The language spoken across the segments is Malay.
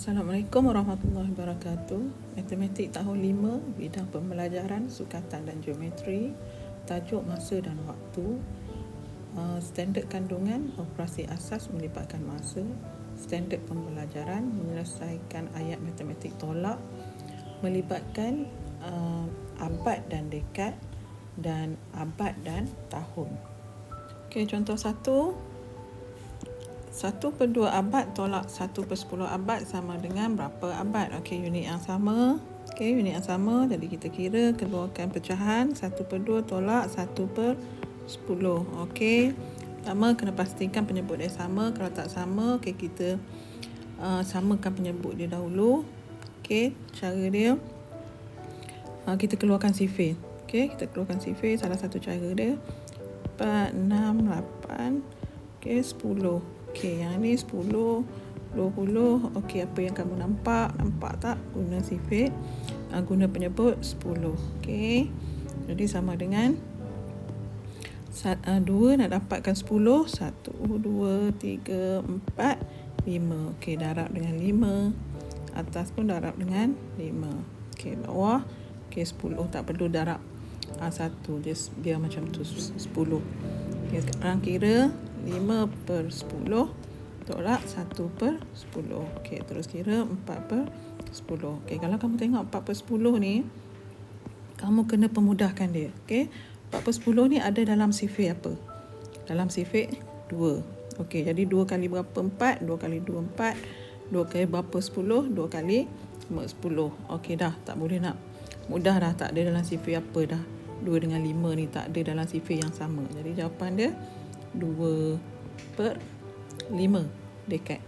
Assalamualaikum warahmatullahi wabarakatuh. Matematik tahun 5, bidang pembelajaran sukatan dan geometri, tajuk masa dan waktu, standard kandungan, operasi asas melibatkan masa, standard pembelajaran, menyelesaikan ayat matematik tolak, melibatkan abad dan dekad, dan abad dan tahun. Okey, contoh 1/2 abad tolak 1/10 abad sama dengan berapa abad? Okey, unit yang sama. Jadi kita kira keluarkan pecahan 1/2 tolak 1/10. Okey. Pertama kena pastikan penyebut dia sama. Kalau tak sama, okey, kita samakan penyebut dia dahulu. Okey, cara dia kita keluarkan sifir. Okey, kita keluarkan sifir, salah satu cara dia 4, 6, 8, okey, 10. Okey, yang ni 10, 20. Okey, apa yang kamu nampak tak? Guna sifir, guna penyebut 10. Okey, jadi sama dengan 2 nak dapatkan 10. 1, 2, 3, 4, 5. Okey, darab dengan 5. Atas pun darab dengan 5. Okey, bawah. Okey, 10. Tak perlu darab 1. Dia macam tu, 10. Okey, sekarang kira 5/10 tolak 1/10. Okey, terus kira 4/10. Okey, kalau kamu tengok 4/10 ni, kamu kena pemudahkan dia. Okey, 4/10 ni ada dalam sifir apa? Dalam sifir 2. Okey, jadi 2 kali berapa 4? 2 kali 2 4. 2 kali berapa 10? 2 kali 10. Okey dah, tak boleh nak mudah dah, tak ada dalam sifir apa dah. 2 dengan 5 ni tak ada dalam sifir yang sama. Jadi jawapan dia 2/5 dekad.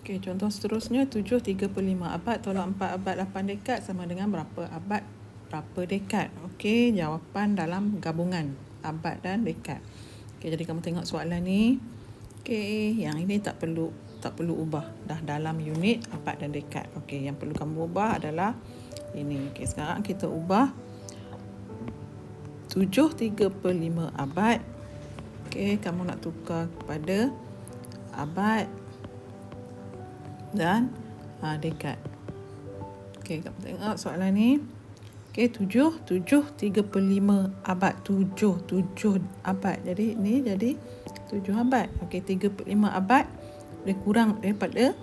Okey, contoh seterusnya 7/35 abad tolak 4 abad 8 dekad sama dengan berapa abad berapa dekad? Okey, jawapan dalam gabungan abad dan dekad. Okey, jadi kamu tengok soalan ni. Okey, yang ini tak perlu ubah, dah dalam unit abad dan dekad. Okey, yang perlu kamu ubah adalah ini. Okey, sekarang kita ubah 7/35 abad. Okey, kamu nak tukar kepada abad dan dekad. Okey, kamu tengok soalan ni. Okey, 7/35 abad. 7 abad. Jadi ni jadi 7 abad. Okey, 3/5 abad dia kurang daripada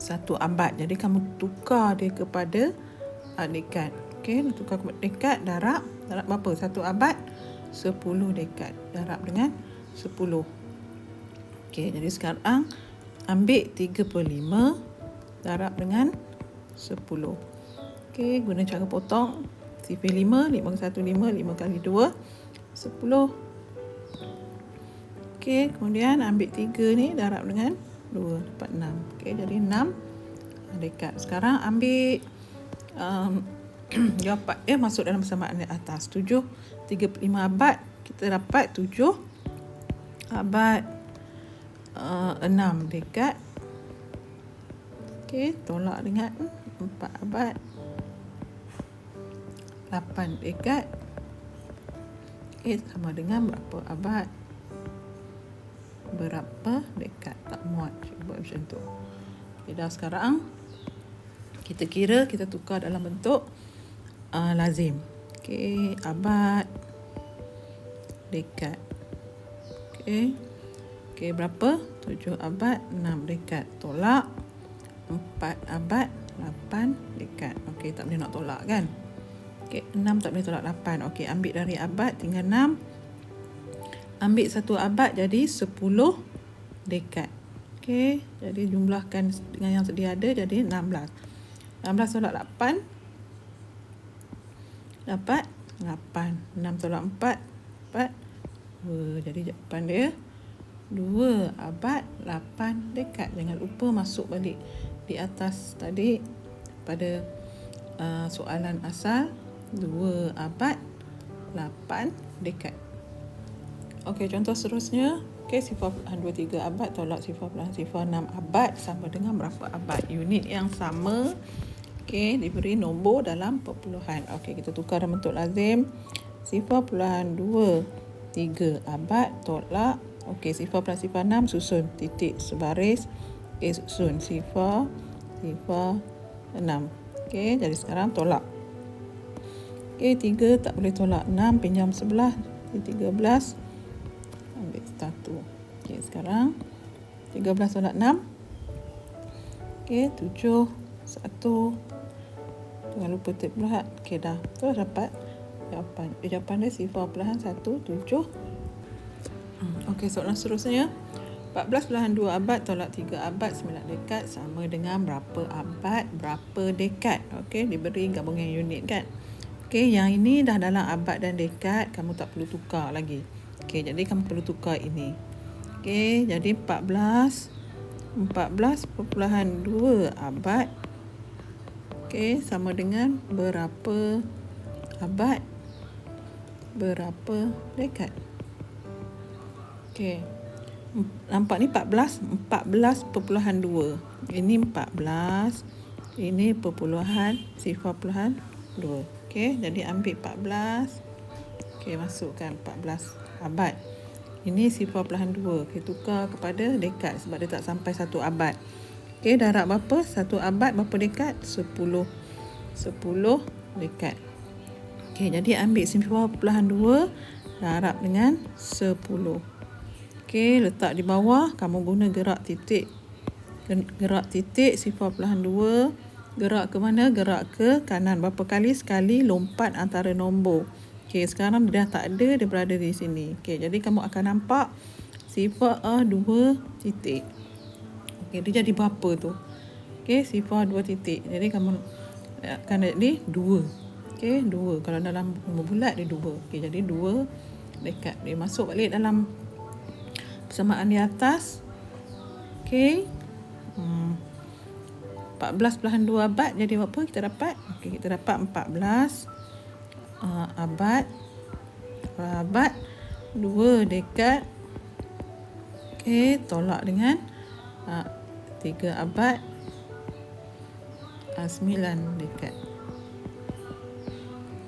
1 abad. Jadi kamu tukar dia kepada dekad. Okey, tukar kepada dekad, darab berapa? 1 abad 10 dekad. Darab dengan 10. Okey, jadi sekarang ambil 3/5 darab dengan 10. Okey, guna cara potong. Sifir 5, 5 ke 1, 5. 5 kali 2, 10. Okey, kemudian ambil 3 ni darab dengan 2, dapat 6. Okey, jadi 6 dekad. Sekarang ambil jawapan dia masuk dalam persamaan di atas. 7/35 abad, kita dapat 7 abad 6 dekad. Okey, tolak dengan 4 abad 8 dekad. Okey, sama dengan berapa abad berapa dekad? Tak muat buat macam tu. Okey, dah sekarang kita kira, kita tukar dalam bentuk lazim. Okey, abad dekad. Okey, berapa? 7 abad 6 dekad tolak 4 abad 8 dekad. Okey, tak boleh nak tolak kan? Okey, 6 tak boleh tolak 8. Okey, ambil dari abad tinggal 6. Ambil 1 abad jadi 10 dekad. Okey, jadi jumlahkan dengan yang sedia ada jadi 16. 16 tolak 8 dapat 8. 6 tolak 4 dapat 2. Jadi jawapan dia 2 abad 8 dekad. Jangan lupa masuk balik di atas tadi pada soalan asal 2 abad 8 dekad. Okey, contoh seterusnya. Okey, 0.23 abad tolak 0.06 abad sama dengan berapa abad? Unit yang sama. Okey, diberi nombor dalam perpuluhan. Okey, kita tukar dalam bentuk lazim. 0.23 abad tolak Okey, sifar plus sifar 6 susun titik sebaris. Okey, susun sifar 6. Okey, jadi sekarang tolak. Okey, 3 tak boleh tolak. 6 pinjam sebelah. 13. Ambil 1. Okey, sekarang 13 tolak 6. Okey, 7. 1. Jangan lupa tik belah. Okey, dah. Tu dapat jawapan. Jawapan dia sifar perlahan 1, 7. Okey, soalan seterusnya. 14/2 abad tolak 3 abad 9 dekad sama dengan berapa abad, berapa dekad. Okey, diberi gabungan unit kan. Okey, yang ini dah dalam abad dan dekad, kamu tak perlu tukar lagi. Okey, jadi kamu perlu tukar ini. Okey, jadi 14/2 abad. Okey, sama dengan berapa abad, berapa dekad. Okey. Nampak ni 14/2. Ini 14. Ini perpuluhan sifar perpuluhan 2. Okey, jadi ambil 14. Okey, masukkan 14 abad. Ini sifar perpuluhan 2. Okey, tukar kepada dekad sebab dia tak sampai 1 abad. Okey, darab berapa? 1 abad berapa dekad? 10. 10 dekad. Okey, jadi ambil sifar perpuluhan 2 darab dengan 10. Okey, letak di bawah, kamu guna gerak titik. Gerak titik sifar perpuluhan 2. Gerak ke mana? Gerak ke kanan. Berapa kali? Sekali lompat antara nombor. Okey, sekarang dah tak ada, dia berada di sini. Okey, jadi kamu akan nampak sifar 2 titik. Okey, dia jadi berapa tu? Okey, sifar 2 titik. Jadi kamu akan jadi 2. Okey, 2. Kalau dalam nombor bulat dia 2. Okey, jadi 2 dekat. Dia masuk balik dalam persamaan di atas. Okey. 14/2 abad jadi apa kita dapat? Okey, kita dapat 14 abad. Abad 2 dekad. Okey, tolak dengan 3 abad 9 dekad.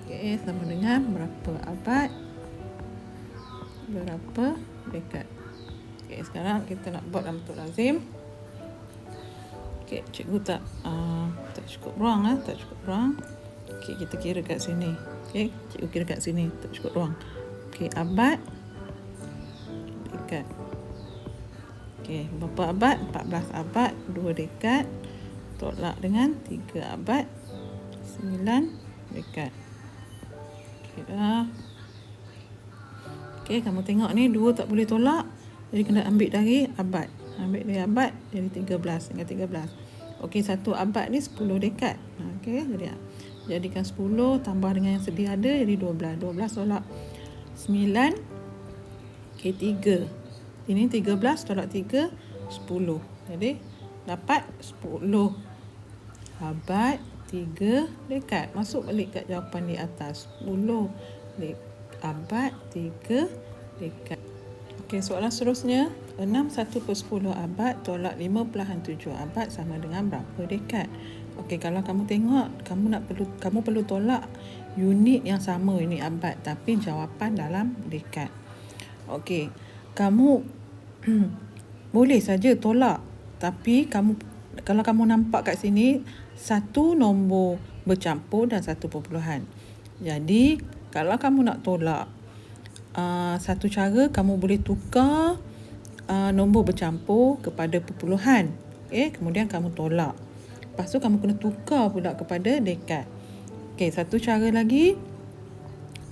Okey, sama dengan berapa abad, berapa dekad. Okey, sekarang kita nak buat dalam bentuk lazim. Okey, cikgu tak cukup ruang tak cukup ruang. Okey, kita kira kat sini. Okey, cikgu kira kat sini, tak cukup ruang. Okey, abad dekad. Okey, berapa abad? 14 abad 2 dekad tolak dengan 3 abad 9 dekad. Okey, dah. Okey, kamu tengok ni 2 tak boleh tolak. Jadi kena ambil dari abad. Ambil dari abad jadi 13 dengan 13. Okey, 1 abad ni 10 dekad. Okey, jadi jadikan 10 tambah dengan yang sedia ada jadi 12. 12 tolak 9. Okey, 3. Ini 13 tolak 3 10. Jadi dapat 10 abad 3 dekad. Masuk balik kat jawapan di atas. 10 abad 3 dekad. Okey, soalan seterusnya. 6/1/10 abad tolak 5/7 abad sama dengan berapa dekad? Okey, kalau kamu tengok, kamu perlu tolak unit yang sama, ini abad, tapi jawapan dalam dekad. Okey, kamu boleh saja tolak, tapi kalau kamu nampak kat sini satu nombor bercampur dan satu perpuluhan. Jadi kalau kamu nak tolak, satu cara kamu boleh tukar nombor bercampur kepada perpuluhan. Okey, kemudian kamu tolak. Lepas tu kamu kena tukar pula kepada dekad. Okey, satu cara lagi,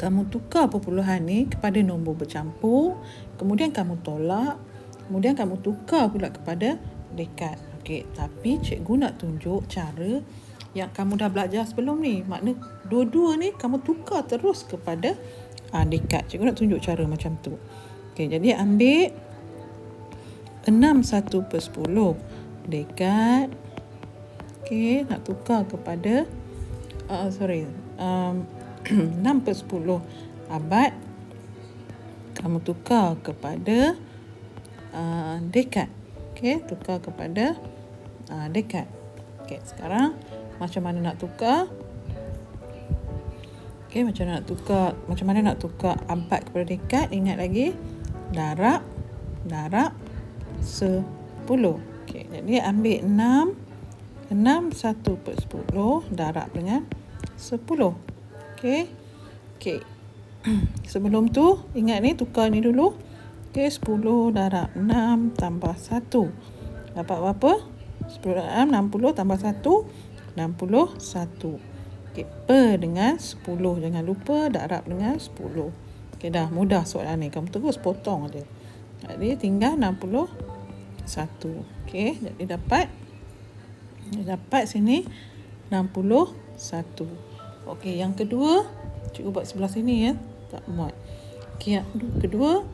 kamu tukar perpuluhan ni kepada nombor bercampur, kemudian kamu tolak, kemudian kamu tukar pula kepada dekad. Okey, tapi cikgu nak tunjuk cara yang kamu dah belajar sebelum ni. Makna dua-dua ni kamu tukar terus kepada dekad. Cikgu nak tunjuk cara macam tu. Okey, jadi ambil 6/1/10 dekad. Okey, nak tukar kepada 6/10 abad. Kamu tukar kepada dekad. Okey, tukar kepada dekad. Okey, sekarang macam mana nak tukar? Okey, macam mana nak tukar abad kepada dekad? Ingat lagi, darab darab 10. Okey, jadi ambil 6. 6 1/10 darab dengan 10. Okey. Okey. Sebelum tu, ingat ni, tukar ni dulu. Okey, 10 darab 6 tambah 1. Dapat berapa? 10 darab 6, 60 tambah 1, 61. Okey, per dengan 10. Jangan lupa darab dengan 10. Okey, dah mudah soalan ni. Kamu terus potong je. Jadi tinggal 61. Okey, jadi dapat sini 61. Okey, yang kedua, cikgu buat sebelah sini ya. Tak muat. Okey, yang kedua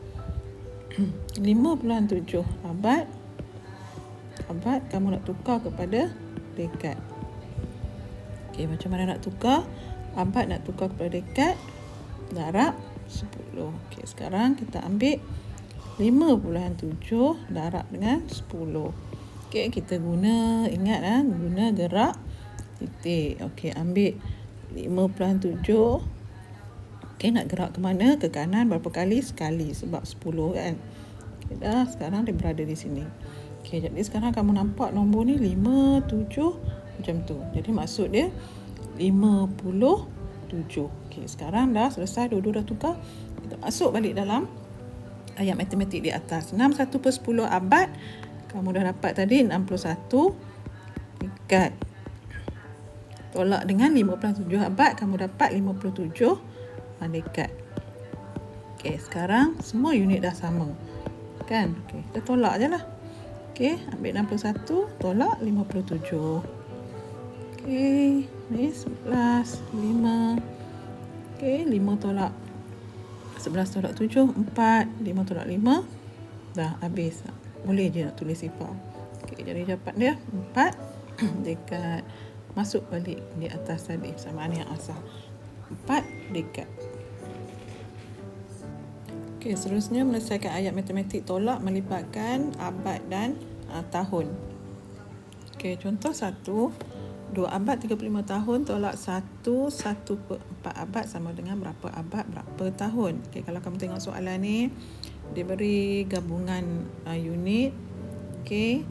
5.7 abad kamu nak tukar kepada dekad. Okey, macam mana nak tukar? Abad nak tukar kepada dekad, darab 10. Okey, sekarang kita ambil 5.7 darab dengan 10. Okey, kita guna gerak titik. Okey, ambil 5.7. Okey, nak gerak ke mana? Ke kanan berapa kali? Sekali, sebab 10 kan. Okey, dah, sekarang dia berada di sini. Okey, jadi sekarang kamu nampak nombor ni 5, 7 macam tu. Jadi maksud dia 57. Okey, sekarang dah selesai, dua-dua dah tukar. Kita masuk balik dalam ayat matematik di atas. 6 1/10 abad. Kamu dah dapat tadi 61 dekad. Tolak dengan 5.7 abad, kamu dapat 57 dekad. Okey, sekarang semua unit dah sama. Kan? Okey, kita tolak je lah. Okey, ambil 61, tolak 57. Okey, ni 11, 5. Okey, 5 tolak 11 tolak 7, 4. 5 tolak 5. Dah habis. Boleh je nak tulis sifar. Okey, jadi dapat dia 4 dekad. Masuk balik di atas tadi persamaan yang asal. 4 dekad. Okey, seterusnya menyelesaikan ayat matematik tolak melibatkan abad dan tahun. Okey, contoh 1. 2 abad 35 tahun tolak 1/4 abad sama dengan berapa abad berapa tahun. Okey, kalau kamu tengok soalan ni, dia beri gabungan unit. Okey.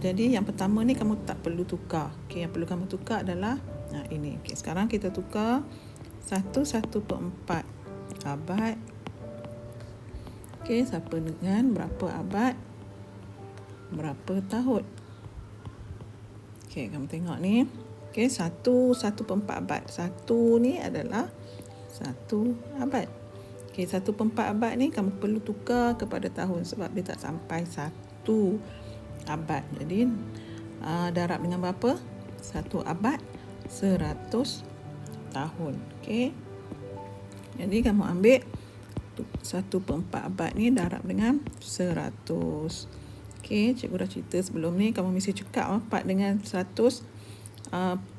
Jadi yang pertama ni kamu tak perlu tukar. Okey, yang perlu kamu tukar adalah ini. Okey, sekarang kita tukar 1/4 abad. Okey, siapa dengan berapa abad berapa tahun. Okey, kamu tengok ni. Okey, 1/4 abad. 1 ni adalah 1 abad. Okey, 1/4 abad ni kamu perlu tukar kepada tahun sebab dia tak sampai 1 abad. Jadi darab dengan berapa? 1 abad 100 tahun. Okey. Jadi kamu ambil 1/4 abad ni darab dengan 100. Okey, cikgu dah cerita sebelum ni, kamu mesti cekap 4 dengan 100.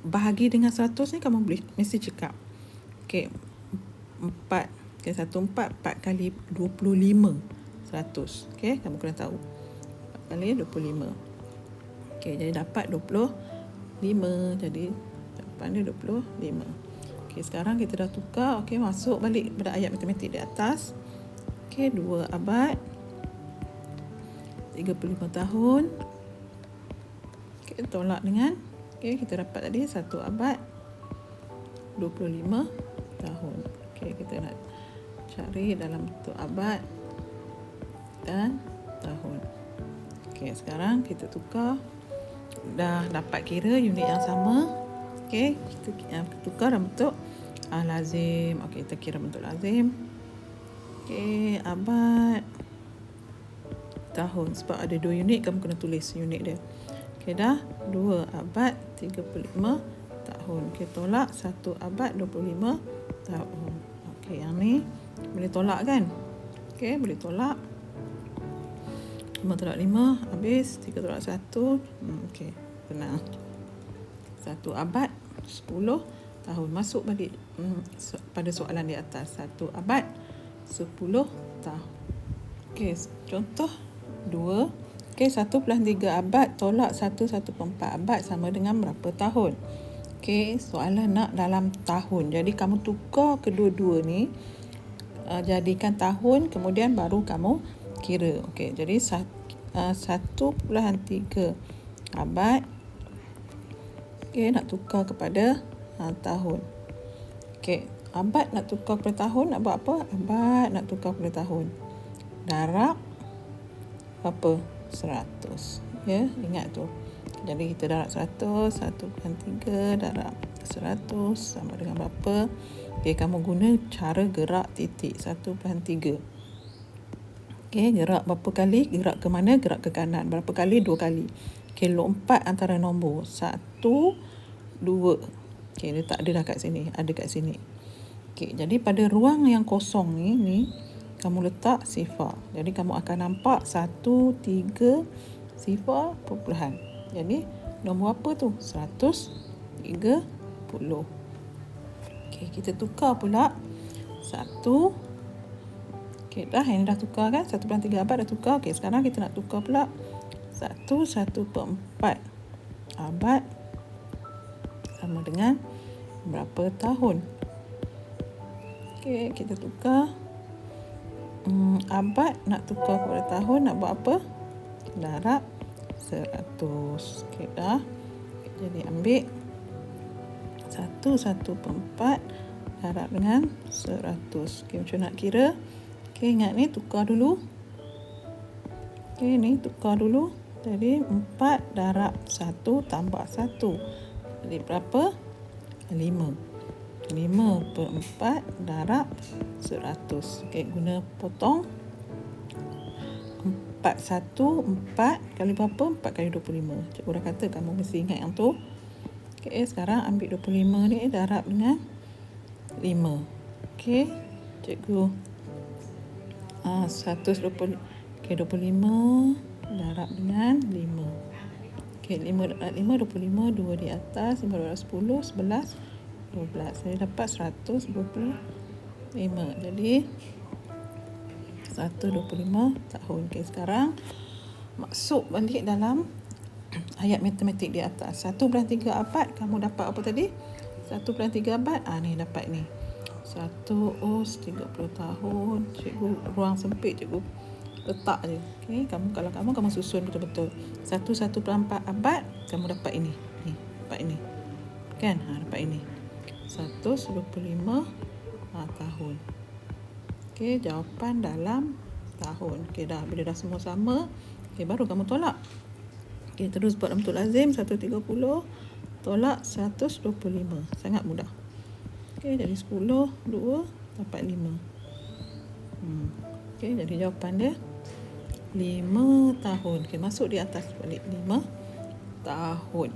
Bahagi dengan 100 ni kamu boleh mesti cekap. Okey, 4. Okey, 1/4 kali 25 100. Okey, kamu kena tahu. 4 kali 25. Okey, jadi dapat 25. Jadi jawapan dia 25. Okey, sekarang kita dah tukar. Okey, masuk balik pada ayat matematik di atas. Okey, 2 abad 35 tahun. Okey, tolak dengan kita dapat tadi 1 abad 25 tahun. Okey, kita nak cari dalam bentuk abad dan tahun. Okey, sekarang kita tukar. Dah dapat kira unit yang sama. Okey, kita tukar dalam bentuk lazim. Okey, kita kira bentuk lazim. Okey, abad tahun. Sebab ada 2 unit, kamu kena tulis unit dia. Okey, dah 2 abad 35 tahun. Okey, tolak 1 abad 25 tahun. Okey, yang ni boleh tolak kan? Okey, boleh tolak. 5 tolak 5 habis. 3 tolak 1. Okey, tenang. 1 abad 10 tahun. Masuk balik pada soalan di atas. 1 abad 10 tahun. Okey, contoh 2. Okey, 1+3 abad tolak 1/4 abad sama dengan berapa tahun? Okey, soalan nak dalam tahun. Jadi kamu tukar kedua-dua ni, jadikan tahun, kemudian baru kamu kira. Okey, jadi 1.3 abad. Okey, nak tukar kepada tahun. Okey, abad nak tukar kepada tahun, nak buat apa? Abad nak tukar kepada tahun. Darab apa? 100. Ya, ingat tu. Jadi kita darab 100, 1/3 darab 100 sama dengan berapa? Okey, kamu guna cara gerak titik 1/3. Okey, gerak berapa kali? Gerak ke mana? Gerak ke kanan. Berapa kali? 2 kali. Okey, lompat antara nombor 1, 2. Okey, dia tak ada dah kat sini. Ada kat sini. Okey, jadi pada ruang yang kosong ni kamu letak sifar. Jadi kamu akan nampak 1, 3, sifar, perpuluhan. Jadi nombor apa tu? 130. Okey, kita tukar pula 1. Okey, dah yang dah tukar kan? 1/3 abad dah tukar. Okey, sekarang kita nak tukar pula 1/4 abad sama dengan berapa tahun? Okey, kita tukar. Abad nak tukar kepada tahun, nak buat apa? Darab 100. Okey, dah. Jadi ambil 1/4 darab dengan 100. Okey, macam nak kira? Okey, ingat ni tukar dulu. Okey, ni tukar dulu. Jadi 4 darab 1 tambah 1. Jadi berapa? 5. 5/4 darab 100. Okey, guna potong. 4 kali berapa? 4 kali 25. Cikgu dah kata kamu mesti ingat yang tu. Okey, sekarang ambil 25 ni darab dengan 5. Okey, cikgu 120. Okey, 25 darab dengan 5. Okey, 5 darab 5, 25. 2 di atas, 5 darab 10, 11, 12. Saya dapat 125. Jadi 125 tahun. Okey, sekarang masuk balik dalam ayat matematik di atas. 1/3 abad kamu dapat apa tadi? 1/3 abad. Ni dapat ni. 1 us 30 tahun. Cikgu ruang sempit, cikgu letak je. Okey, kalau kamu susun betul-betul. 1/4 abad kamu dapat ini. Ni, dapat ini. Kan? Dapat ini. 125 tahun. Okey, jawapan dalam tahun. Okey, dah. Bila dah semua sama, okey, baru kamu tolak. Okey, terus buat bentuk lazim. 130 tolak 125. Sangat mudah. Okey, jadi 10, 2 dapat 5. Okey, jadi jawapan dia 5 tahun. Okey, masuk di atas balik 5 tahun.